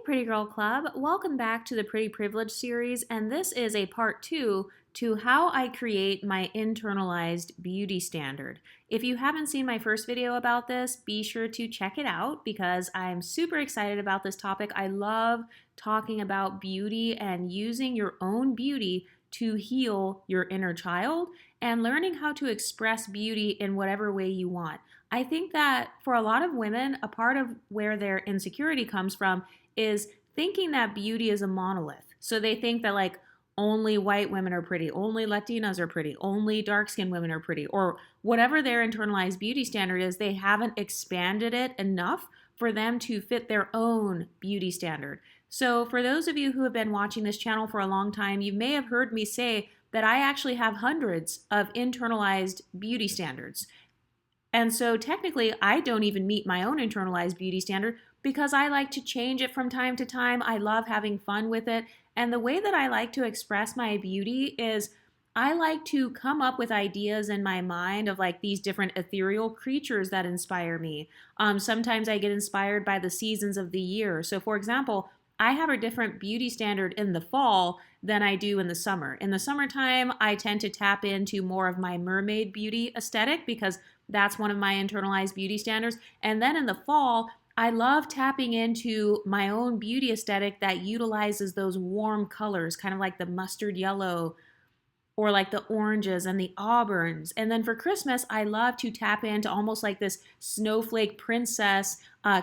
Pretty Girl Club. Welcome back to the Pretty Privilege series, and this is a part 2 to how I create my internalized beauty standard. If you haven't seen my first video about this, be sure to check it out because I'm super excited about this topic. I love talking about beauty and using your own beauty to heal your inner child and learning how to express beauty in whatever way you want. I think that for a lot of women, a part of where their insecurity comes from is thinking that beauty is a monolith. So they think that like only white women are pretty, only Latinas are pretty, only dark-skinned women are pretty, or whatever their internalized beauty standard is, they haven't expanded it enough for them to fit their own beauty standard. So for those of you who have been watching this channel for a long time, you may have heard me say that I actually have hundreds of internalized beauty standards. And so technically, I don't even meet my own internalized beauty standard because I like to change it from time to time. I love having fun with it. And the way that I like to express my beauty is I like to come up with ideas in my mind of like these different ethereal creatures that inspire me. Sometimes I get inspired by the seasons of the year. So for example, I have a different beauty standard in the fall than I do in the summer. In the summertime, I tend to tap into more of my mermaid beauty aesthetic because that's one of my internalized beauty standards. And then in the fall, I love tapping into my own beauty aesthetic that utilizes those warm colors, kind of like the mustard yellow or like the oranges and the auburns. And then for Christmas, I love to tap into almost like this snowflake princess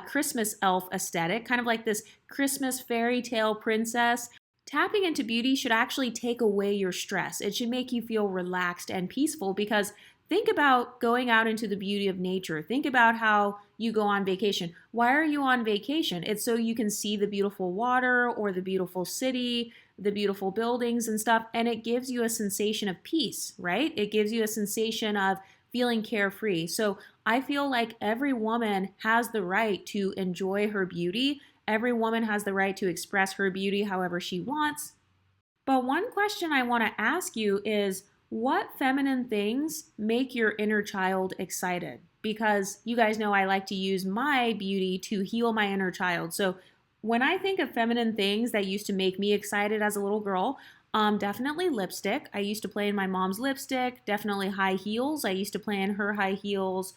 Christmas elf aesthetic, kind of like this Christmas fairy tale princess. Tapping into beauty should actually take away your stress. It should make you feel relaxed and peaceful because think about going out into the beauty of nature. Think about how you go on vacation. Why are you on vacation? It's so you can see the beautiful water or the beautiful city, the beautiful buildings and stuff, and it gives you a sensation of peace, right? It gives you a sensation of feeling carefree. So I feel like every woman has the right to enjoy her beauty. Every woman has the right to express her beauty however she wants. But one question I want to ask you is, what feminine things make your inner child excited? Because you guys know I like to use my beauty to heal my inner child. So when I think of feminine things that used to make me excited as a little girl, definitely lipstick. I used to play in my mom's lipstick. Definitely high heels. I used to play in her high heels.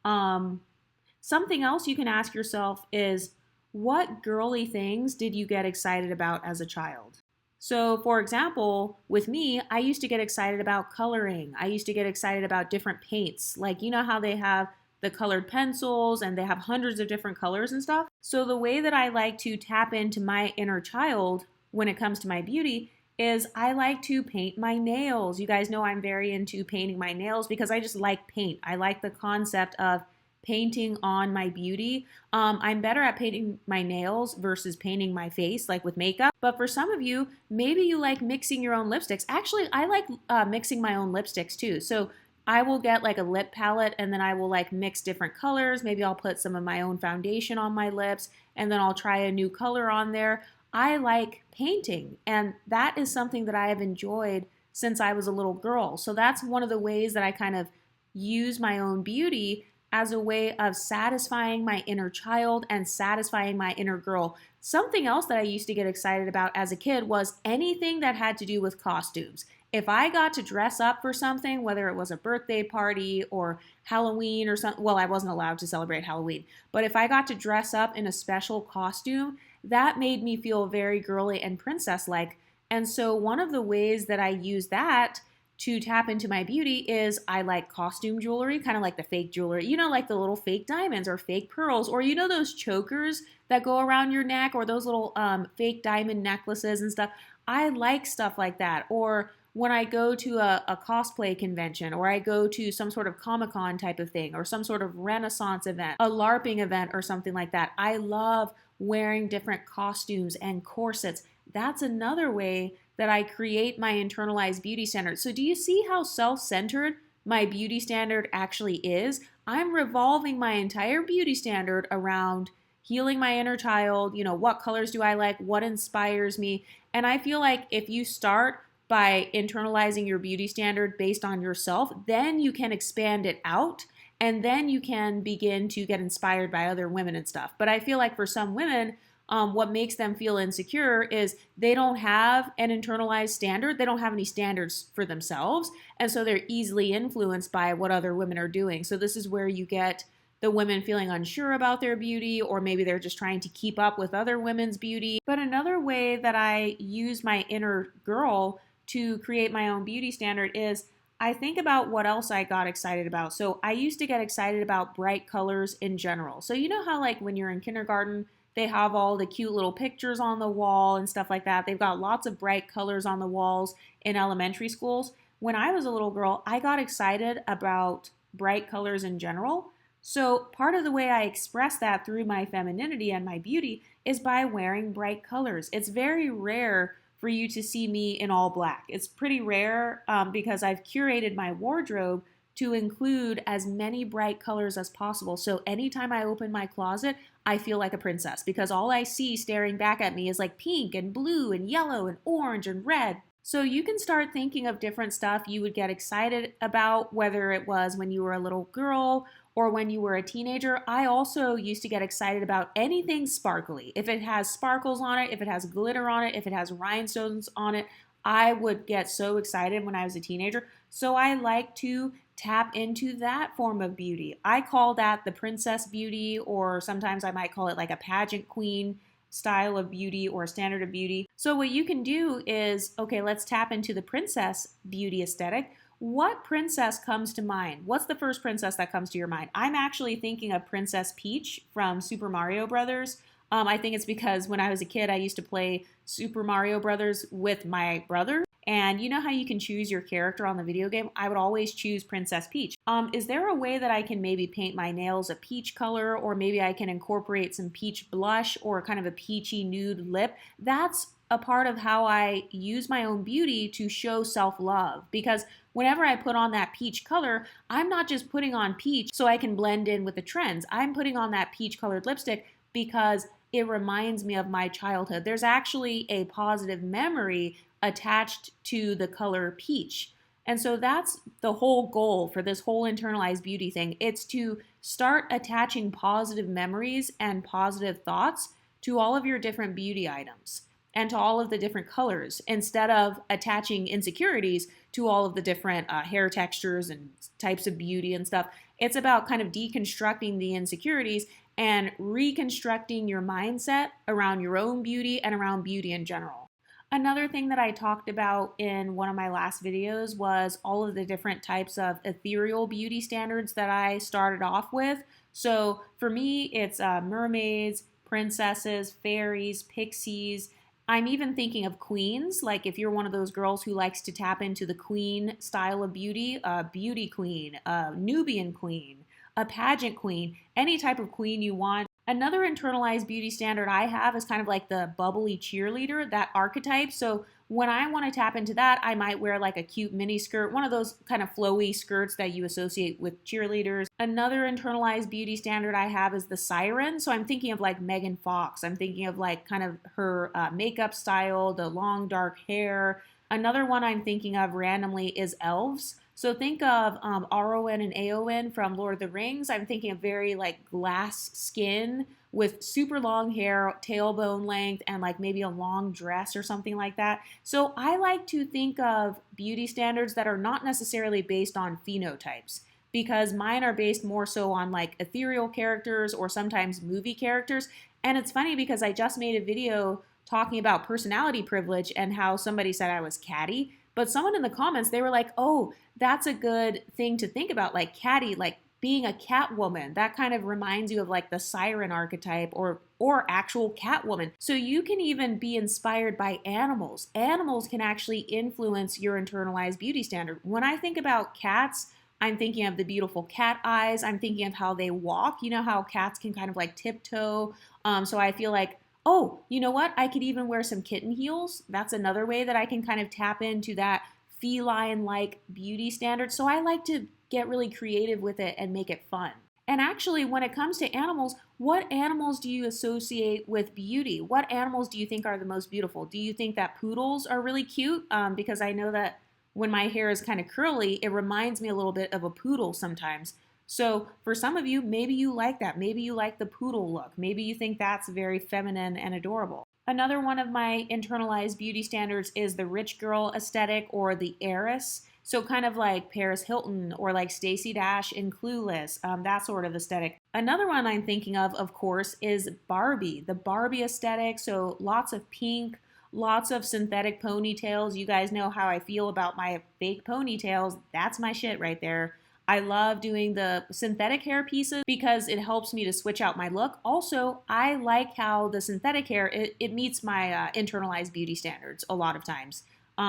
Something else you can ask yourself is, what girly things did you get excited about as a child? So for example, with me, I used to get excited about coloring. I used to get excited about different paints. Like, you know how they have the colored pencils and they have hundreds of different colors and stuff? So the way that I like to tap into my inner child when it comes to my beauty is I like to paint my nails. You guys know I'm very into painting my nails because I just like paint. I like the concept of painting on my beauty. I'm better at painting my nails versus painting my face, like with makeup. But for some of you, maybe you like mixing your own lipsticks. Actually, I like mixing my own lipsticks too. So I will get like a lip palette and then I will like mix different colors. Maybe I'll put some of my own foundation on my lips and then I'll try a new color on there. I like painting, and that is something that I have enjoyed since I was a little girl. So that's one of the ways that I kind of use my own beauty as a way of satisfying my inner child and satisfying my inner girl. Something else that I used to get excited about as a kid was anything that had to do with costumes. If I got to dress up for something, whether it was a birthday party or Halloween or something, well, I wasn't allowed to celebrate Halloween, but if I got to dress up in a special costume, that made me feel very girly and princess-like. And so one of the ways that I use that to tap into my beauty is I like costume jewelry, kind of like the fake jewelry, you know, like the little fake diamonds or fake pearls, or you know those chokers that go around your neck, or those little fake diamond necklaces and stuff. I like stuff like that. Or when I go to a cosplay convention, or I go to some sort of Comic-Con type of thing, or some sort of Renaissance event, a LARPing event or something like that, I love wearing different costumes and corsets. That's another way that I create my internalized beauty standard. So do you see how self-centered my beauty standard actually is? I'm revolving my entire beauty standard around healing my inner child. You know, what colors do I like? What inspires me? And I feel like if you start by internalizing your beauty standard based on yourself, then you can expand it out and then you can begin to get inspired by other women and stuff. But I feel like for some women, what makes them feel insecure is they don't have an internalized standard. They don't have any standards for themselves. And so they're easily influenced by what other women are doing. So this is where you get the women feeling unsure about their beauty, or maybe they're just trying to keep up with other women's beauty. But another way that I use my inner girl to create my own beauty standard is I think about what else I got excited about. So I used to get excited about bright colors in general. So you know how like when you're in kindergarten, they have all the cute little pictures on the wall and stuff like that. They've got lots of bright colors on the walls in elementary schools. When I was a little girl, I got excited about bright colors in general. So part of the way I express that through my femininity and my beauty is by wearing bright colors. It's very rare for you to see me in all black. It's pretty rare because I've curated my wardrobe to include as many bright colors as possible. So anytime I open my closet, I feel like a princess because all I see staring back at me is like pink and blue and yellow and orange and red. So you can start thinking of different stuff you would get excited about, whether it was when you were a little girl or when you were a teenager. I also used to get excited about anything sparkly. If it has sparkles on it, if it has glitter on it, if it has rhinestones on it, I would get so excited when I was a teenager. So I like to tap into that form of beauty. I call that the princess beauty, or sometimes I might call it like a pageant queen style of beauty or standard of beauty. So what you can do is, okay, let's tap into the princess beauty aesthetic. What princess comes to mind? What's the first princess that comes to your mind? I'm actually thinking of Princess Peach from Super Mario Brothers. I think it's because when I was a kid, I used to play Super Mario Brothers with my brother. And you know how you can choose your character on the video game? I would always choose Princess Peach. Is there a way that I can maybe paint my nails a peach color, or maybe I can incorporate some peach blush or kind of a peachy nude lip? That's a part of how I use my own beauty to show self-love, because whenever I put on that peach color, I'm not just putting on peach so I can blend in with the trends. I'm putting on that peach colored lipstick because it reminds me of my childhood. There's actually a positive memory attached to the color peach. And so that's the whole goal for this whole internalized beauty thing. It's to start attaching positive memories and positive thoughts to all of your different beauty items and to all of the different colors, instead of attaching insecurities to all of the different hair textures and types of beauty and stuff. It's about kind of deconstructing the insecurities and reconstructing your mindset around your own beauty and around beauty in general. Another thing that I talked about in one of my last videos was all of the different types of ethereal beauty standards that I started off with. So for me, it's mermaids, princesses, fairies, pixies. I'm even thinking of queens, like if you're one of those girls who likes to tap into the queen style of beauty, a beauty queen, a Nubian queen, a pageant queen, any type of queen you want. Another internalized beauty standard I have is kind of like the bubbly cheerleader, that archetype. So when I want to tap into that, I might wear like a cute mini skirt, one of those kind of flowy skirts that you associate with cheerleaders. Another internalized beauty standard I have is the siren. So I'm thinking of like Megan Fox. I'm thinking of like kind of her makeup style, the long dark hair. Another one I'm thinking of randomly is elves. So think of Arwen and Eowyn from Lord of the Rings. I'm thinking of very like glass skin with super long hair, tailbone length, and like maybe a long dress or something like that. So I like to think of beauty standards that are not necessarily based on phenotypes, because mine are based more so on like ethereal characters or sometimes movie characters. And it's funny because I just made a video talking about personality privilege and how somebody said I was catty. But someone in the comments, they were like, oh, that's a good thing to think about, like catty, like being a Catwoman. That kind of reminds you of like the siren archetype or actual Catwoman. So you can even be inspired by animals. Animals can actually influence your internalized beauty standard. When I think about cats, I'm thinking of the beautiful cat eyes. I'm thinking of how they walk. You know how cats can kind of like tiptoe. So I feel like, oh, you know what? I could even wear some kitten heels. That's another way that I can kind of tap into that feline-like beauty standard. So I like to get really creative with it and make it fun. And actually, when it comes to animals, what animals do you associate with beauty? What animals do you think are the most beautiful? Do you think that poodles are really cute? Because I know that when my hair is kind of curly, it reminds me a little bit of a poodle sometimes. So for some of you, maybe you like that. Maybe you like the poodle look. Maybe you think that's very feminine and adorable. Another one of my internalized beauty standards is the rich girl aesthetic or the heiress. So kind of like Paris Hilton or like Stacey Dash in Clueless, that sort of aesthetic. Another one I'm thinking of course, is Barbie, the Barbie aesthetic. So lots of pink, lots of synthetic ponytails. You guys know how I feel about my fake ponytails. That's my shit right there. I love doing the synthetic hair pieces because it helps me to switch out my look. Also, I like how the synthetic hair, it meets my internalized beauty standards a lot of times.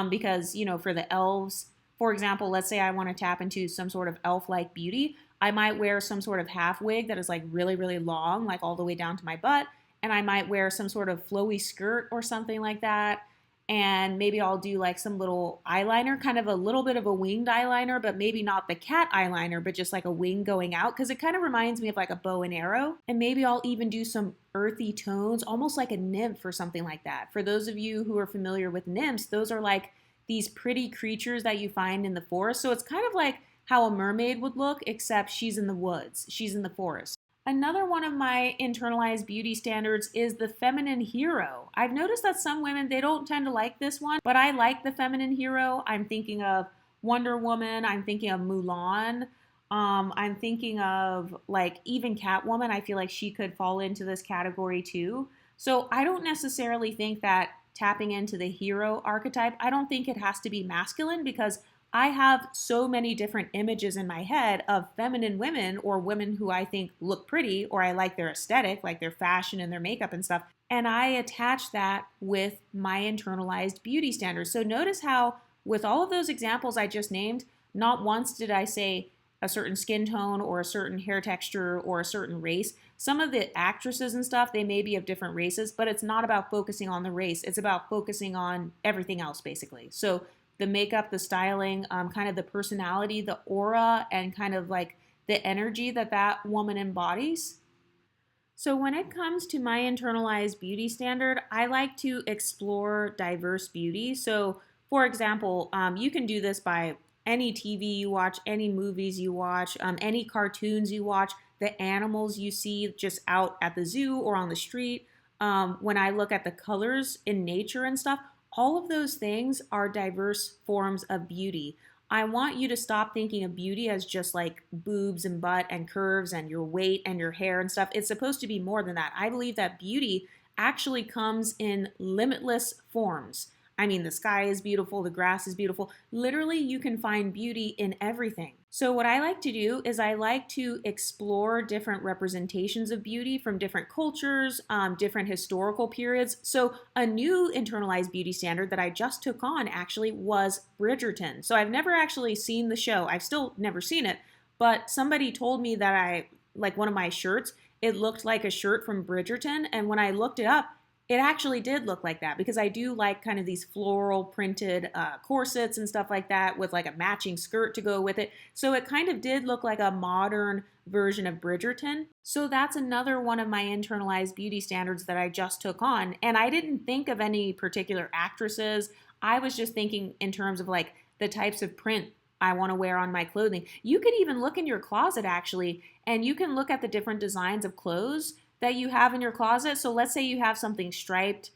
Because, you know, for the elves, for example, let's say I want to tap into some sort of elf-like beauty, I might wear some sort of half wig that is like really, really long, like all the way down to my butt. And I might wear some sort of flowy skirt or something like that, and maybe I'll do like some little eyeliner, kind of a little bit of a winged eyeliner, but maybe not the cat eyeliner, but just like a wing going out, because it kind of reminds me of like a bow and arrow. And maybe I'll even do some earthy tones, almost like a nymph or something like that. For those of you who are familiar with nymphs, those are like these pretty creatures that you find in the forest. So it's kind of like how a mermaid would look, except she's in the woods, she's in the forest. Another one of my internalized beauty standards is the feminine hero. I've noticed that some women, they don't tend to like this one, but I like the feminine hero. I'm thinking of Wonder Woman. I'm thinking of Mulan. I'm thinking of like even Catwoman. I feel like she could fall into this category too. So I don't necessarily think that tapping into the hero archetype, I don't think it has to be masculine, because I have so many different images in my head of feminine women or women who I think look pretty, or I like their aesthetic, like their fashion and their makeup and stuff. And I attach that with my internalized beauty standards. So notice how with all of those examples I just named, not once did I say a certain skin tone or a certain hair texture or a certain race. Some of the actresses and stuff, they may be of different races, but it's not about focusing on the race. It's about focusing on everything else, basically. So the makeup, the styling, kind of the personality, the aura, and kind of like the energy that that woman embodies. So when it comes to my internalized beauty standard, I like to explore diverse beauty. So for example, you can do this by any TV you watch, any movies you watch, any cartoons you watch, the animals you see just out at the zoo or on the street. When I look at the colors in nature and stuff, all of those things are diverse forms of beauty. I want you to stop thinking of beauty as just like boobs and butt and curves and your weight and your hair and stuff. It's supposed to be more than that. I believe that beauty actually comes in limitless forms. I mean, the sky is beautiful, the grass is beautiful. Literally, you can find beauty in everything. So what I like to do is I like to explore different representations of beauty from different cultures, different historical periods. So a new internalized beauty standard that I just took on actually was Bridgerton. So I've never actually seen the show. I've still never seen it, but somebody told me that like one of my shirts, it looked like a shirt from Bridgerton. And when I looked it up, it actually did look like that, because I do like kind of these floral printed corsets and stuff like that with like a matching skirt to go with it. So it kind of did look like a modern version of Bridgerton. So that's another one of my internalized beauty standards that I just took on. And I didn't think of any particular actresses. I was just thinking in terms of like the types of print I want to wear on my clothing. You could even look in your closet actually, and you can look at the different designs of clothes that you have in your closet. So let's say you have something striped.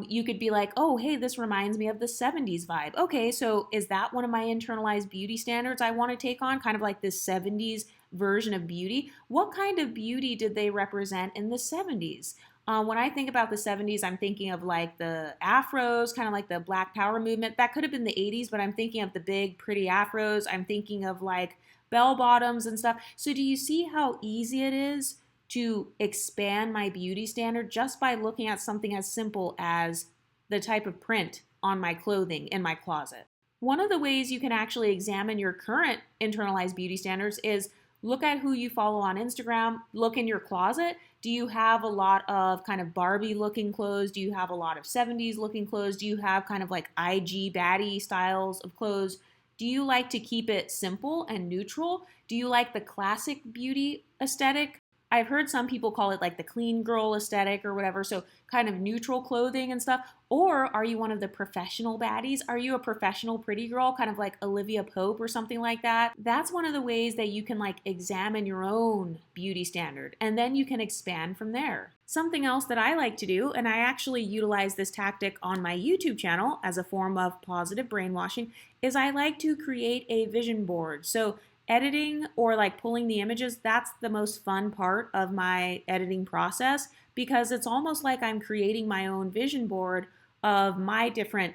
You could be like, oh, hey, this reminds me of the 70s vibe. Okay, so is that one of my internalized beauty standards I want to take on? Kind of like this 70s version of beauty. What kind of beauty did they represent in the 70s? When I think about the 70s, I'm thinking of like the afros, kind of like the Black Power movement. That could have been the 80s, but I'm thinking of the big, pretty afros. I'm thinking of like bell bottoms and stuff. So do you see how easy it is to expand my beauty standard just by looking at something as simple as the type of print on my clothing in my closet? One of the ways you can actually examine your current internalized beauty standards is look at who you follow on Instagram, look in your closet. Do you have a lot of kind of Barbie looking clothes? Do you have a lot of 70s looking clothes? Do you have kind of like IG baddie styles of clothes? Do you like to keep it simple and neutral? Do you like the classic beauty aesthetic? I've heard some people call it like the clean girl aesthetic or whatever, so kind of neutral clothing and stuff. Or are you one of the professional baddies? Are you a professional pretty girl, kind of like Olivia Pope or something like that? That's one of the ways that you can like examine your own beauty standard, and then you can expand from there. Something else that I like to do, and I actually utilize this tactic on my YouTube channel as a form of positive brainwashing, is I like to create a vision board. So editing or like pulling the images, that's the most fun part of my editing process, because it's almost like I'm creating my own vision board of my different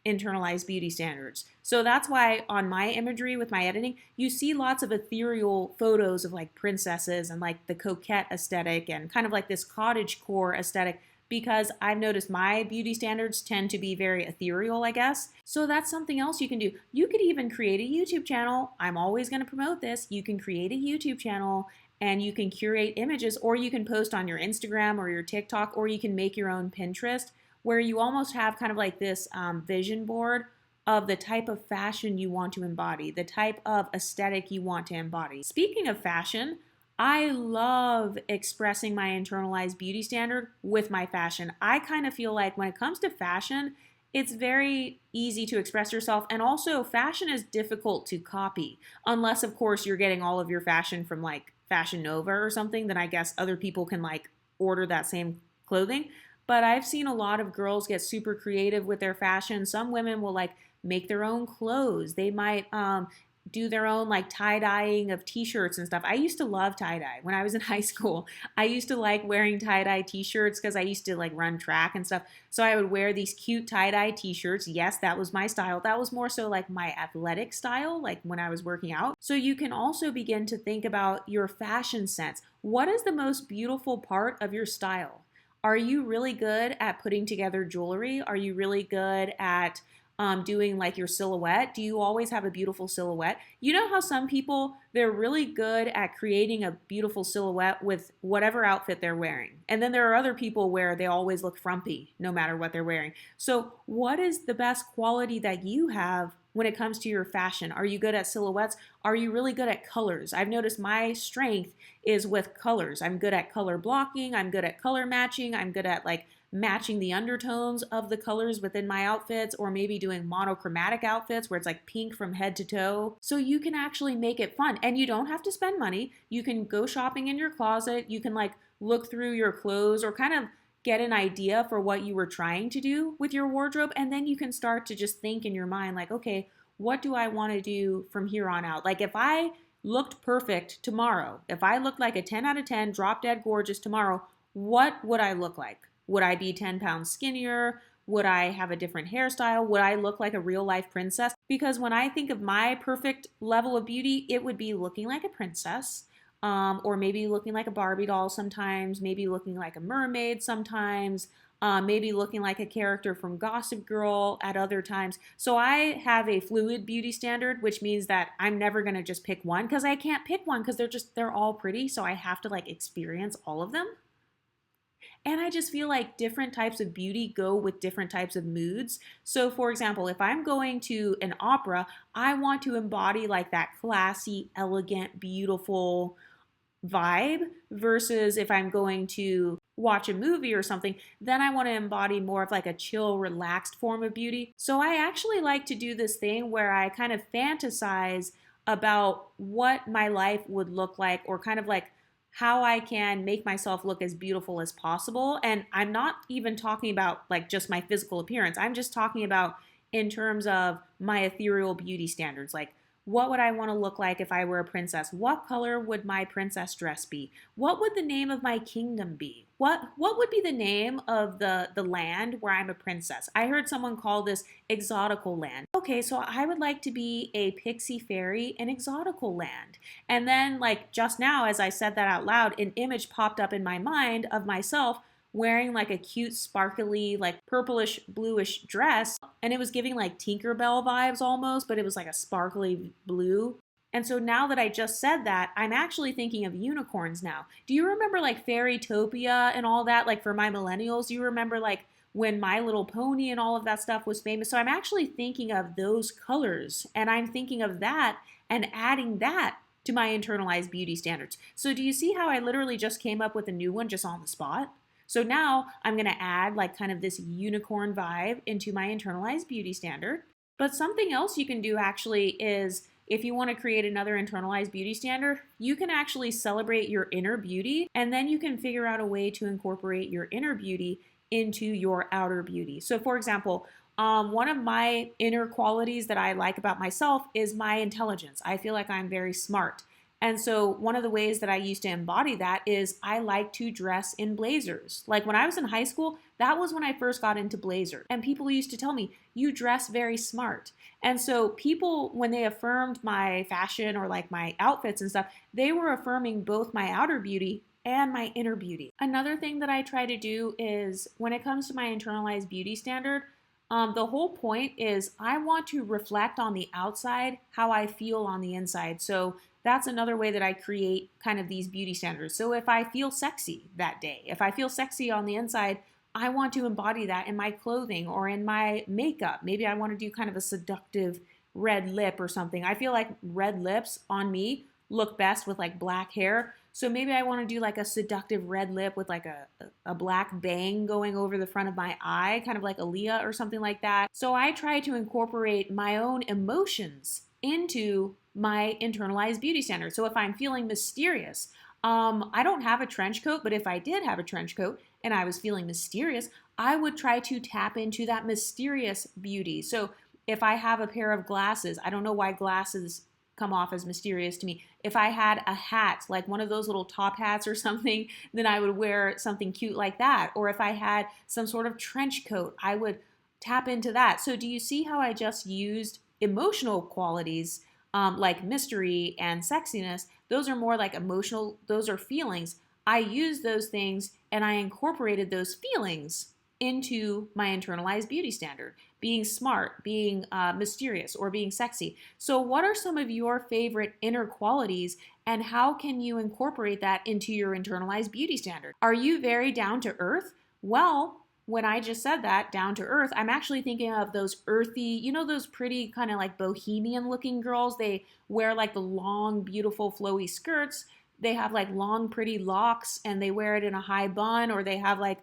internalized beauty standards. So that's why on my imagery with my editing, you see lots of ethereal photos of like princesses and like the coquette aesthetic and kind of like this cottage core aesthetic, because I've noticed my beauty standards tend to be very ethereal, I guess. So that's something else you can do. You could even create a YouTube channel. I'm always going to promote this. You can create a YouTube channel and you can curate images, or you can post on your Instagram or your TikTok, or you can make your own Pinterest, where you almost have kind of like this vision board of the type of fashion you want to embody, the type of aesthetic you want to embody. Speaking of fashion, I love expressing my internalized beauty standard with my fashion. I kind of feel like when it comes to fashion, it's very easy to express yourself, and also fashion is difficult to copy. Unless, of course, you're getting all of your fashion from like Fashion Nova or something, then I guess other people can like order that same clothing. But I've seen a lot of girls get super creative with their fashion. Some women will like make their own clothes. They might do their own like tie-dyeing of t-shirts and stuff. I used to love tie-dye when I was in high school. I used to like wearing tie-dye t-shirts because I used to like run track and stuff. So I would wear these cute tie-dye t-shirts. Yes, that was my style. That was more so like my athletic style, like when I was working out. So you can also begin to think about your fashion sense. What is the most beautiful part of your style? Are you really good at putting together jewelry? Are you really good at doing like your silhouette? Do you always have a beautiful silhouette? You know how some people, they're really good at creating a beautiful silhouette with whatever outfit they're wearing. And then there are other people where they always look frumpy no matter what they're wearing. So what is the best quality that you have when it comes to your fashion? Are you good at silhouettes? Are you really good at colors? I've noticed my strength is with colors. I'm good at color blocking. I'm good at color matching. I'm good at like matching the undertones of the colors within my outfits, or maybe doing monochromatic outfits where it's like pink from head to toe. So you can actually make it fun, and you don't have to spend money. You can go shopping in your closet. You can like look through your clothes or kind of get an idea for what you were trying to do with your wardrobe, and then you can start to just think in your mind like, okay, what do I want to do from here on out? Like if I looked perfect tomorrow, if I looked like a 10 out of 10, drop dead gorgeous tomorrow, what would I look like? Would I be 10 pounds skinnier? Would I have a different hairstyle? Would I look like a real life princess? Because when I think of my perfect level of beauty, it would be looking like a princess, or maybe looking like a Barbie doll sometimes, maybe looking like a mermaid sometimes, maybe looking like a character from Gossip Girl at other times. So I have a fluid beauty standard, which means that I'm never going to just pick one, because I can't pick one because they're all pretty. So I have to like experience all of them. And I just feel like different types of beauty go with different types of moods. So for example, if I'm going to an opera, I want to embody like that classy, elegant, beautiful vibe, versus if I'm going to watch a movie or something, then I want to embody more of like a chill, relaxed form of beauty. So I actually like to do this thing where I kind of fantasize about what my life would look like, or kind of like how I can make myself look as beautiful as possible. And I'm not even talking about like just my physical appearance. I'm just talking about in terms of my ethereal beauty standards. Like, what would I want to look like if I were a princess? What color would my princess dress be? What would the name of my kingdom be? What would be the name of the land where I'm a princess? I heard someone call this Exotical land. Okay, so I would like to be a pixie fairy in Exotical land. And then like just now, as I said that out loud, an image popped up in my mind of myself wearing like a cute, sparkly, like purplish, bluish dress. And it was giving like Tinkerbell vibes almost, but it was like a sparkly blue. And so now that I just said that, I'm actually thinking of unicorns now. Do you remember like Fairytopia and all that? Like for my millennials, you remember like when My Little Pony and all of that stuff was famous. So I'm actually thinking of those colors, and I'm thinking of that and adding that to my internalized beauty standards. So do you see how I literally just came up with a new one just on the spot? So now I'm going to add like kind of this unicorn vibe into my internalized beauty standard. But something else you can do actually is if you want to create another internalized beauty standard, you can actually celebrate your inner beauty, and then you can figure out a way to incorporate your inner beauty into your outer beauty. So for example, one of my inner qualities that I like about myself is my intelligence. I feel like I'm very smart. And so one of the ways that I used to embody that is I like to dress in blazers. Like when I was in high school, that was when I first got into blazers. And people used to tell me, you dress very smart. And so people, when they affirmed my fashion or like my outfits and stuff, they were affirming both my outer beauty and my inner beauty. Another thing that I try to do is when it comes to my internalized beauty standard, the whole point is I want to reflect on the outside how I feel on the inside. So that's another way that I create kind of these beauty standards. So if I feel sexy that day, if I feel sexy on the inside, I want to embody that in my clothing or in my makeup. Maybe I want to do kind of a seductive red lip or something. I feel like red lips on me look best with like black hair. So maybe I want to do like a seductive red lip with like a black bang going over the front of my eye, kind of like Aaliyah or something like that. So I try to incorporate my own emotions into my internalized beauty standard. So if I'm feeling mysterious, I don't have a trench coat, but if I did have a trench coat and I was feeling mysterious, I would try to tap into that mysterious beauty. So if I have a pair of glasses, I don't know why glasses come off as mysterious to me. If I had a hat, like one of those little top hats or something, then I would wear something cute like that. Or if I had some sort of trench coat, I would tap into that. So do you see how I just used emotional qualities like mystery and sexiness? Those are more like emotional, those are feelings. I used those things and I incorporated those feelings into my internalized beauty standard, being smart, being mysterious, or being sexy. So what are some of your favorite inner qualities and how can you incorporate that into your internalized beauty standard? Are you very down to earth? Well, when I just said that, down to earth, I'm actually thinking of those earthy, you know, those pretty kind of like bohemian looking girls. They wear like the long, beautiful, flowy skirts. They have like long, pretty locks and they wear it in a high bun, or they have like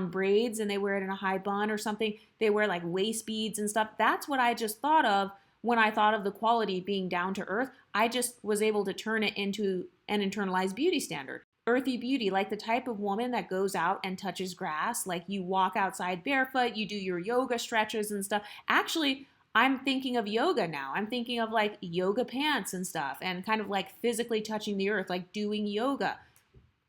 braids and they wear it in a high bun or something. They wear like waist beads and stuff. That's what I just thought of when I thought of the quality being down to earth. I just was able to turn it into an internalized beauty standard. Earthy beauty, like the type of woman that goes out and touches grass, like you walk outside barefoot, you do your yoga stretches and stuff. Actually, I'm thinking of yoga now. I'm thinking of like yoga pants and stuff and kind of like physically touching the earth, like doing yoga.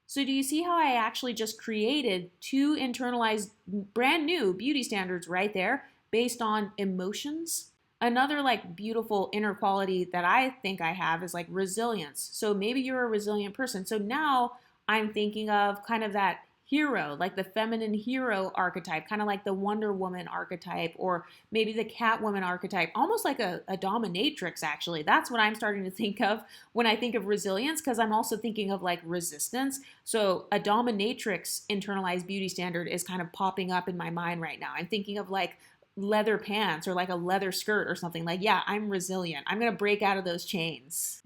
So do you see how I actually just created two internalized brand new beauty standards right there based on emotions? Another like beautiful inner quality that I think I have is like resilience. So maybe you're a resilient person. So now I'm thinking of kind of that hero, like the feminine hero archetype, kind of like the Wonder Woman archetype, or maybe the Catwoman archetype, almost like a dominatrix, actually. That's what I'm starting to think of when I think of resilience, because I'm also thinking of like resistance. So a dominatrix internalized beauty standard is kind of popping up in my mind right now. I'm thinking of like leather pants or like a leather skirt or something. Like, yeah, I'm resilient. I'm going to break out of those chains.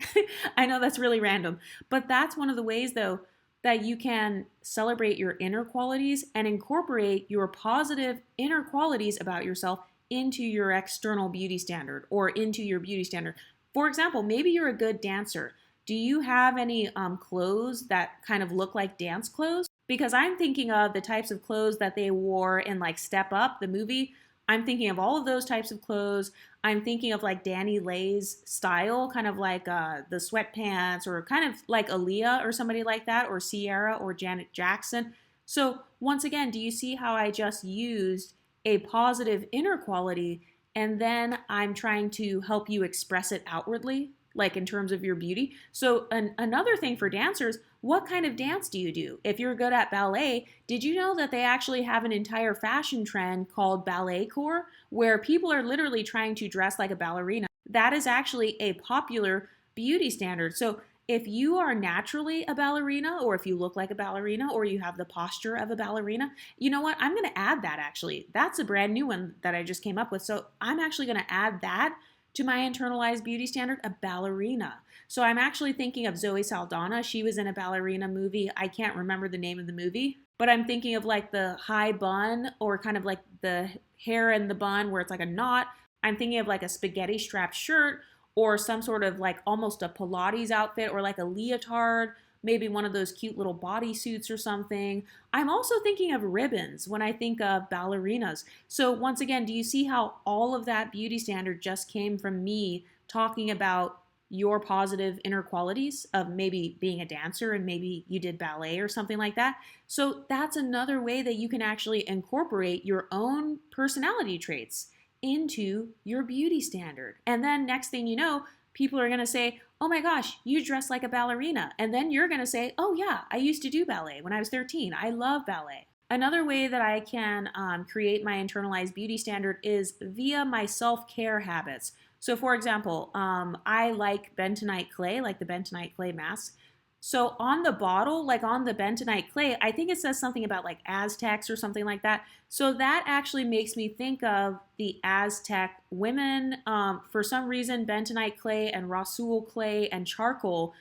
I know that's really random, but that's one of the ways though that you can celebrate your inner qualities and incorporate your positive inner qualities about yourself into your external beauty standard or into your beauty standard. For example, maybe you're a good dancer. Do you have any clothes that kind of look like dance clothes? Because I'm thinking of the types of clothes that they wore in like Step Up, the movie. I'm thinking of all of those types of clothes. I'm thinking of like Danny Lay's style, kind of like the sweatpants, or kind of like Aaliyah or somebody like that, or Sierra or Janet Jackson. So once again, do you see how I just used a positive inner quality and then I'm trying to help you express it outwardly, like in terms of your beauty? So another thing for dancers, what kind of dance do you do? If you're good at ballet, did you know that they actually have an entire fashion trend called ballet core, where people are literally trying to dress like a ballerina? That is actually a popular beauty standard. So if you are naturally a ballerina, or if you look like a ballerina, or you have the posture of a ballerina, you know what? I'm going to add that actually. That's a brand new one that I just came up with. So I'm actually going to add that to my internalized beauty standard? A ballerina. So I'm actually thinking of Zoe Saldana. She was in a ballerina movie. I can't remember the name of the movie, but I'm thinking of like the high bun or kind of like the hair in the bun where it's like a knot. I'm thinking of like a spaghetti strapped shirt or some sort of like almost a Pilates outfit or like a leotard, maybe one of those cute little bodysuits or something. I'm also thinking of ribbons when I think of ballerinas. So once again, do you see how all of that beauty standard just came from me talking about your positive inner qualities of maybe being a dancer and maybe you did ballet or something like that? So that's another way that you can actually incorporate your own personality traits into your beauty standard. And then next thing you know, people are going to say, oh my gosh, you dress like a ballerina. And then you're going to say, oh yeah, I used to do ballet when I was 13. I love ballet. Another way that I can create my internalized beauty standard is via my self-care habits. So for example, I like bentonite clay, like the bentonite clay mask. So on the bottle, like on the bentonite clay, I think it says something about like Aztecs or something like that. So that actually makes me think of the Aztec women. For some reason, bentonite clay and Rasul clay and charcoal,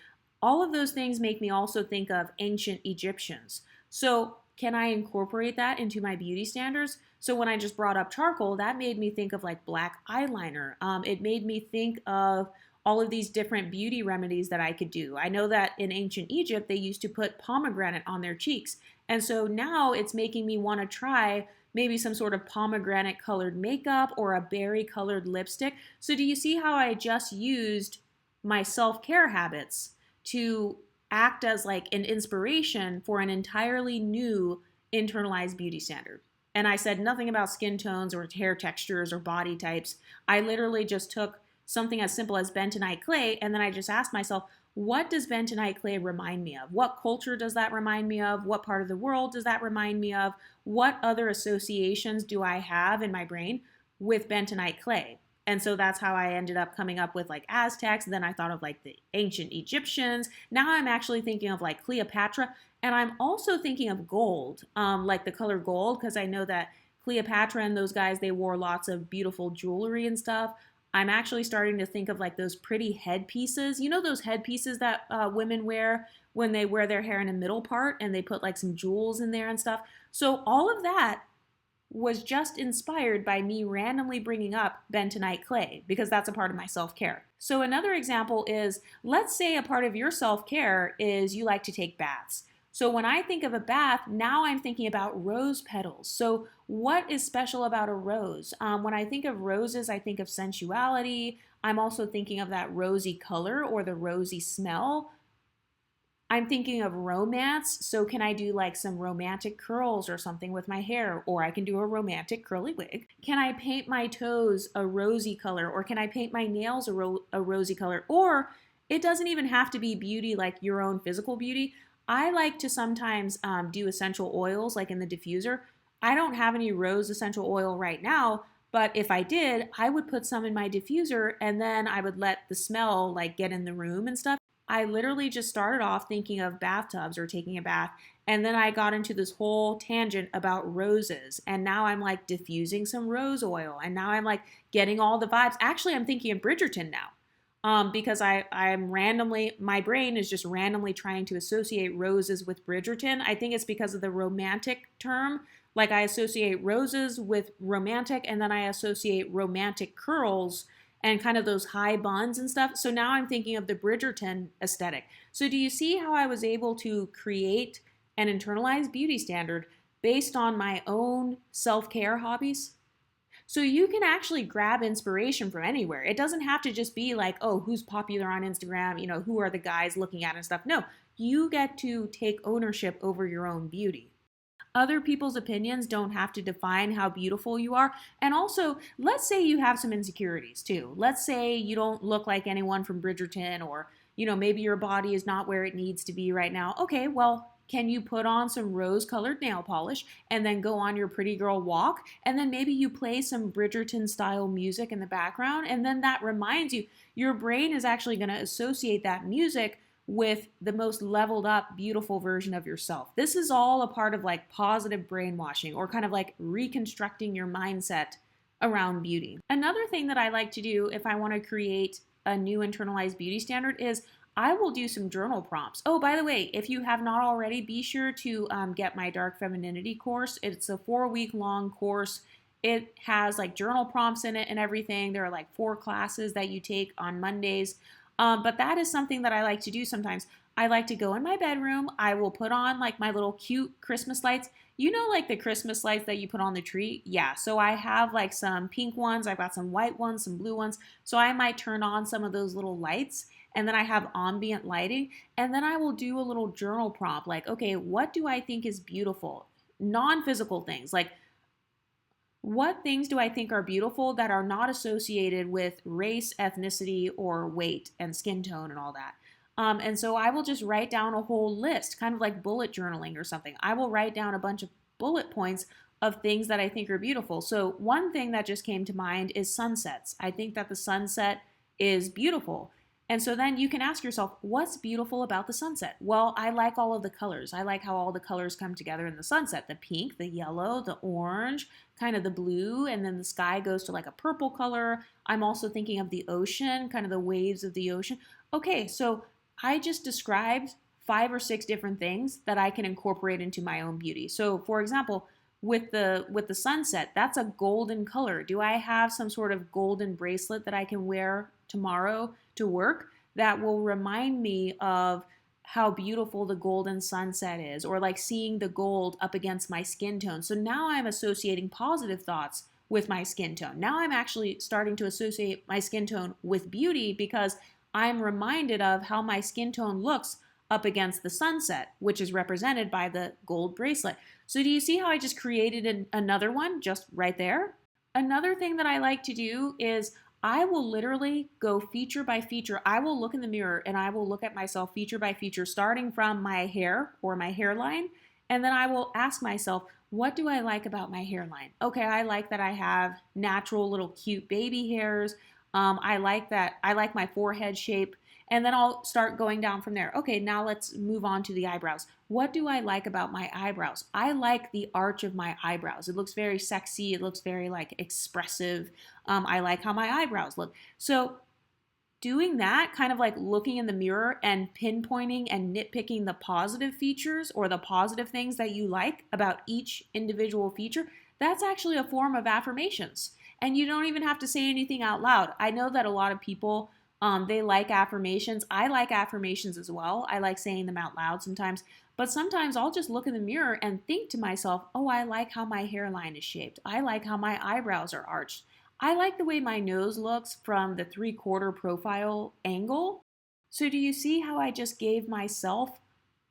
all of those things make me also think of ancient Egyptians. So can I incorporate that into my beauty standards? So when I just brought up charcoal, that made me think of like black eyeliner. It made me think of all of these different beauty remedies that I could do. I know that in ancient Egypt, they used to put pomegranate on their cheeks. And so now it's making me want to try maybe some sort of pomegranate colored makeup or a berry colored lipstick. So do you see how I just used my self-care habits to act as like an inspiration for an entirely new internalized beauty standard? And I said nothing about skin tones or hair textures or body types. I literally just took something as simple as bentonite clay, and then I just asked myself, what does bentonite clay remind me of? What culture does that remind me of? What part of the world does that remind me of? What other associations do I have in my brain with bentonite clay? And so that's how I ended up coming up with like Aztecs. Then I thought of like the ancient Egyptians. Now I'm actually thinking of like Cleopatra. And I'm also thinking of gold, like the color gold, because I know that Cleopatra and those guys, they wore lots of beautiful jewelry and stuff. I'm actually starting to think of like those pretty headpieces. You know those headpieces that women wear when they wear their hair in a middle part and they put like some jewels in there and stuff. So all of that was just inspired by me randomly bringing up bentonite clay because that's a part of my self-care. So another example is, let's say a part of your self-care is you like to take baths. So when I think of a bath, now I'm thinking about rose petals. So what is special about a rose? When I think of roses, I think of sensuality. I'm also thinking of that rosy color or the rosy smell. I'm thinking of romance. So can I do like some romantic curls or something with my hair? Or I can do a romantic curly wig. Can I paint my toes a rosy color? Or can I paint my nails a rosy color? Or it doesn't even have to be beauty like your own physical beauty. I like to sometimes do essential oils like in the diffuser. I don't have any rose essential oil right now, but if I did, I would put some in my diffuser and then I would let the smell like get in the room and stuff. I literally just started off thinking of bathtubs or taking a bath, and then I got into this whole tangent about roses, and now I'm like diffusing some rose oil, and now I'm like getting all the vibes. Actually, I'm thinking of Bridgerton now. Because I'm randomly, my brain is just randomly trying to associate roses with Bridgerton. I think it's because of the romantic term. Like I associate roses with romantic, and then I associate romantic curls and kind of those high buns and stuff. So now I'm thinking of the Bridgerton aesthetic. So do you see how I was able to create an internalized beauty standard based on my own self-care hobbies? So you can actually grab inspiration from anywhere. It doesn't have to just be like, oh, who's popular on Instagram? You know, who are the guys looking at and stuff. No, you get to take ownership over your own beauty. Other people's opinions don't have to define how beautiful you are. And also, let's say you have some insecurities too. Let's say you don't look like anyone from Bridgerton, or, you know, maybe your body is not where it needs to be right now. Okay, well, can you put on some rose-colored nail polish and then go on your pretty girl walk? And then maybe you play some Bridgerton-style music in the background, and then that reminds you, your brain is actually going to associate that music with the most leveled up, beautiful version of yourself. This is all a part of like positive brainwashing, or kind of like reconstructing your mindset around beauty. Another thing that I like to do if I want to create a new internalized beauty standard is I will do some journal prompts. Oh, by the way, if you have not already, be sure to get my Dark Femininity course. It's a 4-week long course. It has like journal prompts in it and everything. There are like 4 classes that you take on Mondays. But that is something that I like to do sometimes. I like to go in my bedroom. I will put on like my little cute Christmas lights. You know, like the Christmas lights that you put on the tree? Yeah, so I have like some pink ones. I've got some white ones, some blue ones. So I might turn on some of those little lights, and then I have ambient lighting. And then I will do a little journal prompt like, okay, what do I think is beautiful? Non physical things like, what things do I think are beautiful that are not associated with race, ethnicity, or weight and skin tone and all that? And so I will just write down a whole list, kind of like bullet journaling or something. I will write down a bunch of bullet points of things that I think are beautiful. So one thing that just came to mind is sunsets. I think that the sunset is beautiful. And so then you can ask yourself, what's beautiful about the sunset? Well, I like all of the colors. I like how all the colors come together in the sunset. The pink, the yellow, the orange, kind of the blue, and then the sky goes to like a purple color. I'm also thinking of the ocean, kind of the waves of the ocean. Okay, so I just described 5 or 6 different things that I can incorporate into my own beauty. So for example, with the sunset, that's a golden color. Do I have some sort of golden bracelet that I can wear tomorrow to work that will remind me of how beautiful the golden sunset is, or like seeing the gold up against my skin tone? So now I'm associating positive thoughts with my skin tone. Now I'm actually starting to associate my skin tone with beauty because I'm reminded of how my skin tone looks up against the sunset, which is represented by the gold bracelet. So do you see how I just created another one just right there? Another thing that I like to do is I will literally go feature by feature. I will look in the mirror and I will look at myself feature by feature, starting from my hair or my hairline. And then I will ask myself, what do I like about my hairline? Okay, I like that I have natural little cute baby hairs. I like my forehead shape. And then I'll start going down from there. Okay, now let's move on to the eyebrows. What do I like about my eyebrows? I like the arch of my eyebrows. It looks very sexy. It looks very like expressive. I like how my eyebrows look. So doing that, kind of like looking in the mirror and pinpointing and nitpicking the positive features or the positive things that you like about each individual feature, that's actually a form of affirmations. And you don't even have to say anything out loud. I know that a lot of people, they like affirmations. I like affirmations as well. I like saying them out loud sometimes. But sometimes I'll just look in the mirror and think to myself, oh, I like how my hairline is shaped. I like how my eyebrows are arched. I like the way my nose looks from the 3/4 profile angle. So do you see how I just gave myself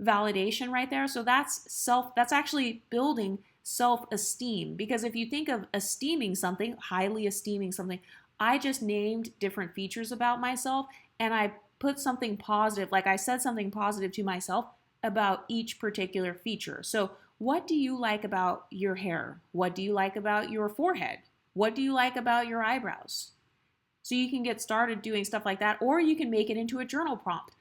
validation right there? So that's actually building self-esteem. Because if you think of esteeming something, highly esteeming something, I just named different features about myself and I put something positive, like I said something positive to myself about each particular feature. So what do you like about your hair? What do you like about your forehead? What do you like about your eyebrows? So you can get started doing stuff like that, or you can make it into a journal prompt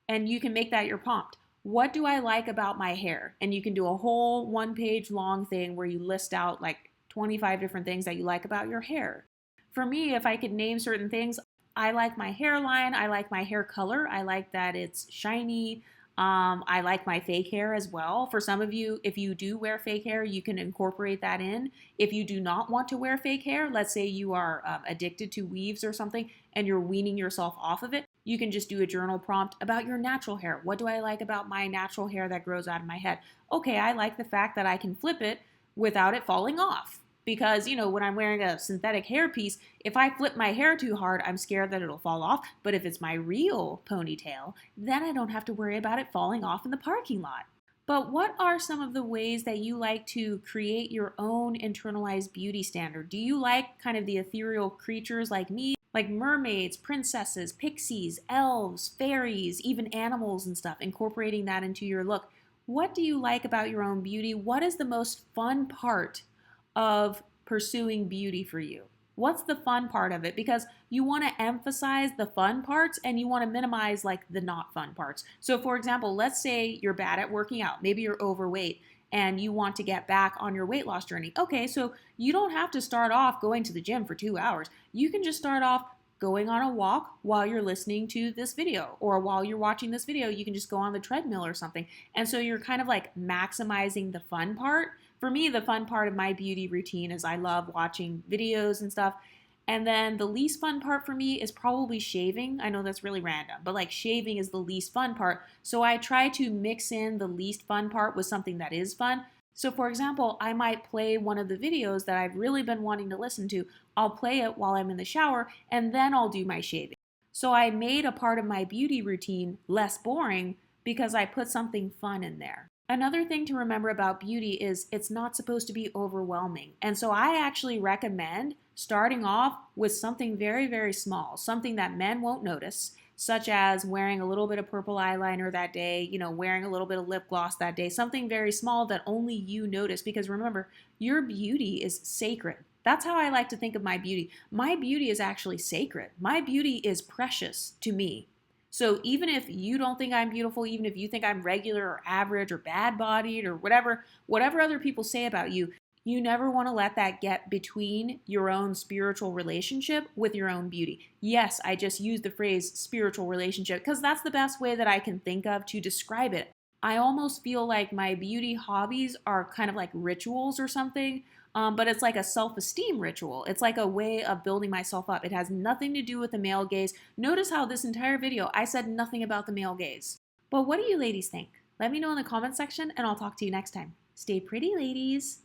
and you can make that your prompt. What do I like about my hair? And you can do a whole 1-page long thing where you list out like 25 different things that you like about your hair. For me, if I could name certain things, I like my hairline, I like my hair color, I like that it's shiny, I like my fake hair as well. For some of you, if you do wear fake hair, you can incorporate that in. If you do not want to wear fake hair, let's say you are addicted to weaves or something and you're weaning yourself off of it, you can just do a journal prompt about your natural hair. What do I like about my natural hair that grows out of my head? Okay, I like the fact that I can flip it without it falling off. Because, when I'm wearing a synthetic hairpiece, if I flip my hair too hard, I'm scared that it'll fall off. But if it's my real ponytail, then I don't have to worry about it falling off in the parking lot. But what are some of the ways that you like to create your own internalized beauty standard? Do you like kind of the ethereal creatures like me, like mermaids, princesses, pixies, elves, fairies, even animals and stuff, incorporating that into your look? What do you like about your own beauty? What is the most fun part of pursuing beauty for you? What's the fun part of it? Because you want to emphasize the fun parts and you want to minimize like the not fun parts. So for example, let's say you're bad at working out. Maybe you're overweight and you want to get back on your weight loss journey. Okay, so you don't have to start off going to the gym for 2 hours. You can just start off going on a walk while you're listening to this video, or while you're watching this video, you can just go on the treadmill or something. And so you're kind of like maximizing the fun part. For me, the fun part of my beauty routine is I love watching videos and stuff. And then the least fun part for me is probably shaving. I know that's really random, but like shaving is the least fun part. So I try to mix in the least fun part with something that is fun. So for example, I might play one of the videos that I've really been wanting to listen to. I'll play it while I'm in the shower and then I'll do my shaving. So I made a part of my beauty routine less boring because I put something fun in there. Another thing to remember about beauty is it's not supposed to be overwhelming. And so I actually recommend starting off with something very, very small, something that men won't notice, such as wearing a little bit of purple eyeliner that day, wearing a little bit of lip gloss that day, something very small that only you notice. Because remember, your beauty is sacred. That's how I like to think of my beauty. My beauty is actually sacred. My beauty is precious to me. So even if you don't think I'm beautiful, even if you think I'm regular or average or bad bodied or whatever other people say about you, you never want to let that get between your own spiritual relationship with your own beauty. Yes, I just used the phrase spiritual relationship because that's the best way that I can think of to describe it. I almost feel like my beauty hobbies are kind of like rituals or something, but it's like a self-esteem ritual. It's like a way of building myself up. It has nothing to do with the male gaze. Notice how this entire video, I said nothing about the male gaze. But what do you ladies think? Let me know in the comment section and I'll talk to you next time. Stay pretty, ladies.